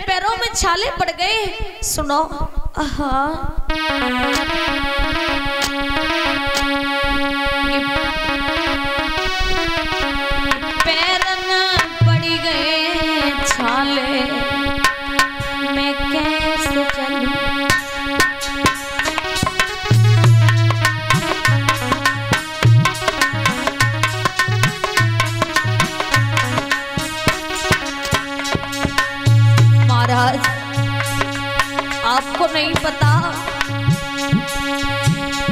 पैरों में छाले पड़ गए। सुनो, पैर न पड़ गए छाले, मैं कैसे चलूं? महाराज, आपको नहीं पता,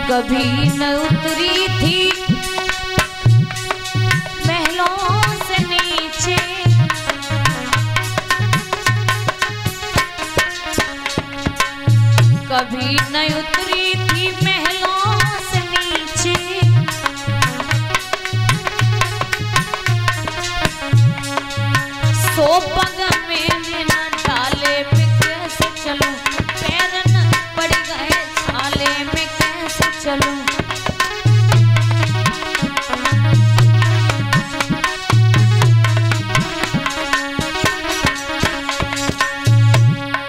कभी न उतरी थी महलों से नीचे, कभी न उतरी थी महलों से नीचे, सो पग में न डाले में कैसे चलूं? पैर न पड़ गए छाले में कैसे चलूं?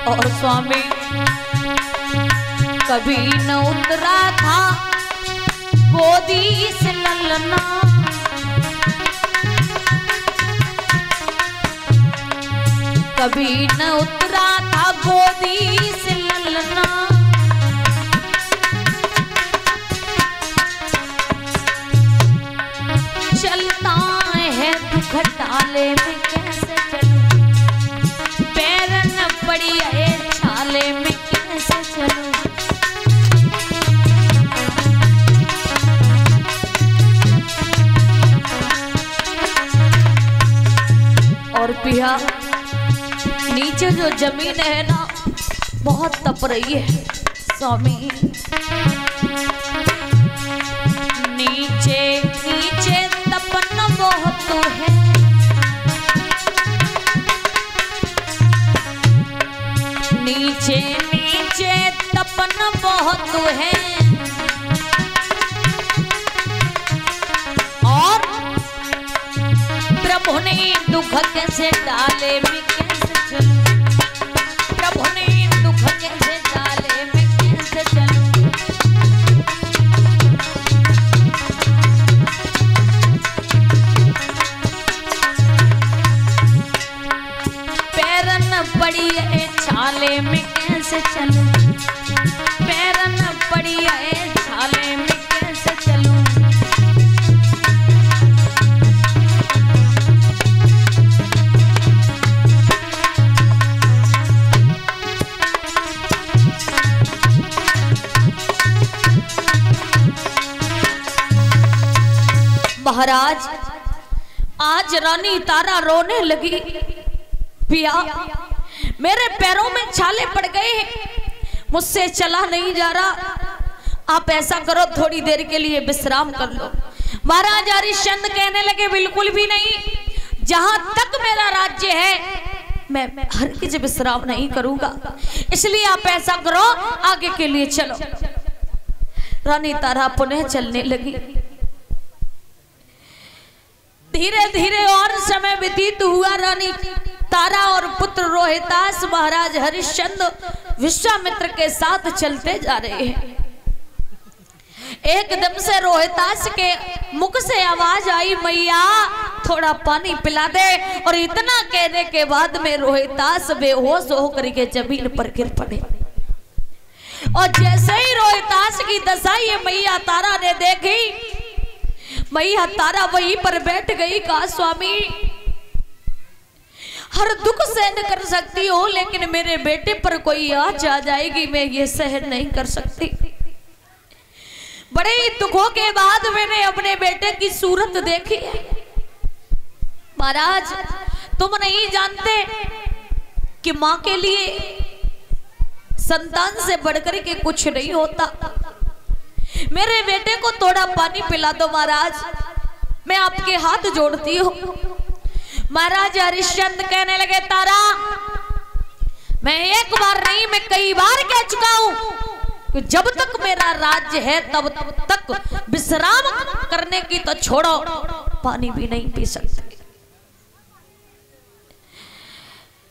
और स्वामी, कभी न उतरा था गोदी से ललना, कभी न उतरा था गोदी से ललना, चलता है दुख डाले में कैसे चलूं? पैर न पड़ी है छाले में कैसे चलूं? और पिया, नीचे जो जमीन है ना, बहुत तप रही है स्वामी। नीचे नीचे तपन बहुत है, नीचे नीचे तपन बहुत है, और प्रभु ने दुख कैसे डाले में कैसे चलूं? प्रभु ने दुख कैसे डाले में कैसे चलूं? पैर न पड़ी है छाले में कैसे चलूं? पैर न पड़ी है छाले में कैसे चलूं? महाराज, आज रानी तारा रोने लगी। पिया, मेरे पैरों में छाले पड़ गए, मुझसे चला नहीं जा रहा, आप ऐसा करो थोड़ी देर के लिए विश्राम कर लो। महाराज हरिश्चंद्र कहने लगे, बिल्कुल भी नहीं, जहां तक मेरा राज्य है मैं हर किसी विश्राम नहीं करूंगा, इसलिए आप ऐसा करो आगे के लिए चलो। रानी तारा पुनः चलने लगी। धीरे धीरे और समय व्यतीत हुआ। रानी तारा और पुत्र रोहितास महाराज हरिश्चंद्र विश्वामित्र के साथ चलते जा रहे हैं। एकदम से रोहितास के मुख से आवाज आई, मैया थोड़ा पानी पिला दे। और इतना कहने के बाद में रोहितास बेहोश होकर के जमीन पर गिर पड़े। और जैसे ही रोहितास की दशा ये मैया तारा ने देखी, मैया तारा वहीं पर बैठ गई। कहा, स्वामी हर दुख सहन कर सकती हो, लेकिन मेरे बेटे पर कोई आँच आ जाएगी, मैं ये सहन नहीं कर सकती। बड़े ही दुखों के बाद मैंने अपने बेटे की सूरत देखी है। महाराज तुम नहीं जानते कि माँ के लिए संतान से बढ़कर के कुछ नहीं होता। मेरे बेटे को थोड़ा पानी पिला दो महाराज, मैं आपके हाथ जोड़ती हूँ। महाराज हरिश्चंद्र कहने लगे, तारा मैं एक बार नहीं मैं कई बार कह चुका हूं कि जब तक मेरा राज्य है तब तक विश्राम करने की तो छोड़ो, पानी भी नहीं पी सकते।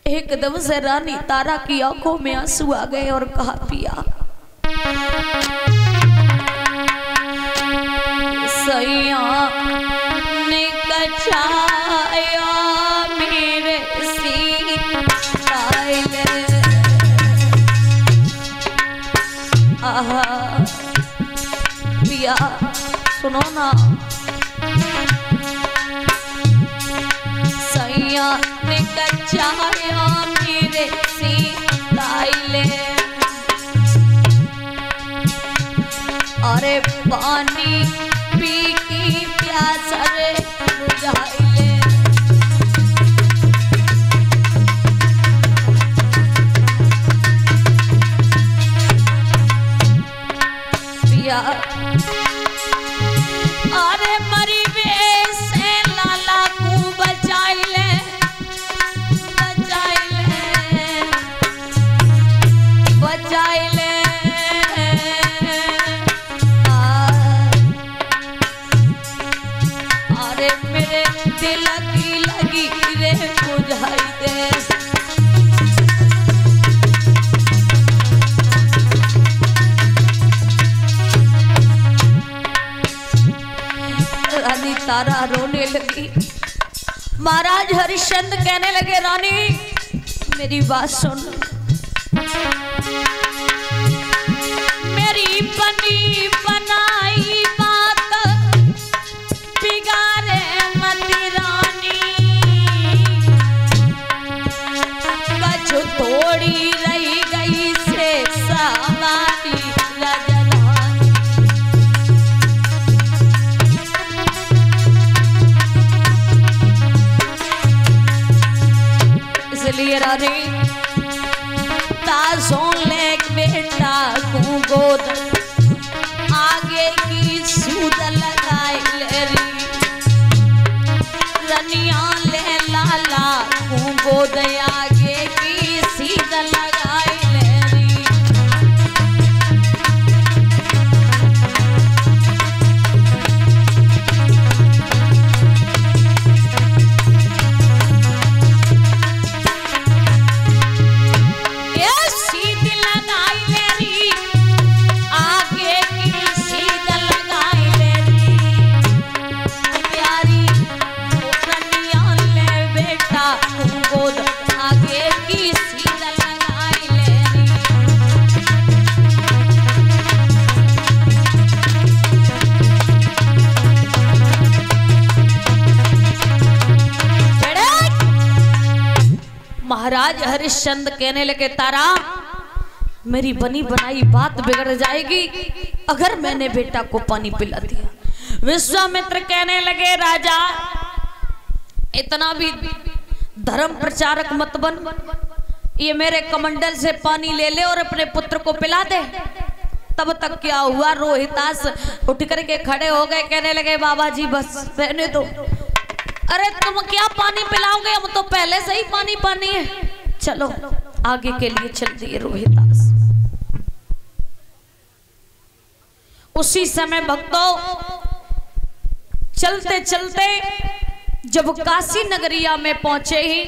एकदम से रानी तारा की आंखों में आंसू आ गए और कहा पिया सैया ने कचाया मेरे सीताइले आहा पिया सुनो ना सैया ने कचाया मेरे सीताइले अरे पानी पी की प्यास रे बुझाइले पिया अरे मरी से लाला को बचाइले बचाइले अरे मेरे दिल की लगी रे बुझाई दे रानी तारा रोने लगी। महाराज हरिश्चंद्र कहने लगे रानी मेरी बात सुन मेरी बनी बनाई बात बिगाड़े मत रानी कछु थोड़ी रही गई से सामानी रजलानी इसलिए रानी सोने बेटा को गोद आगे की सूद लगाई ले रनिया ले लाला को गोद आगे की सीध लगाई ले महाराज हरिश्चंद्र कहने लगे तारा मेरी बनी बनाई बात बिगड़ जाएगी अगर मैंने बेटा को पानी पिला दिया। विश्वामित्र कहने लगे राजा इतना भी धर्म प्रचारक मत बन ये मेरे कमंडल से पानी ले ले और अपने पुत्र को पिला दे। तब तक क्या हुआ रोहितास उठ करके खड़े हो गए कहने लगे बाबा जी बस रहने दो। अरे तुम क्या पानी पिलाओगे हम तो पहले से ही पानी है चलो आगे के लिए चल दिए रोहितास। उसी समय भक्तों चलते चलते जब काशी नगरिया में पहुंचे ही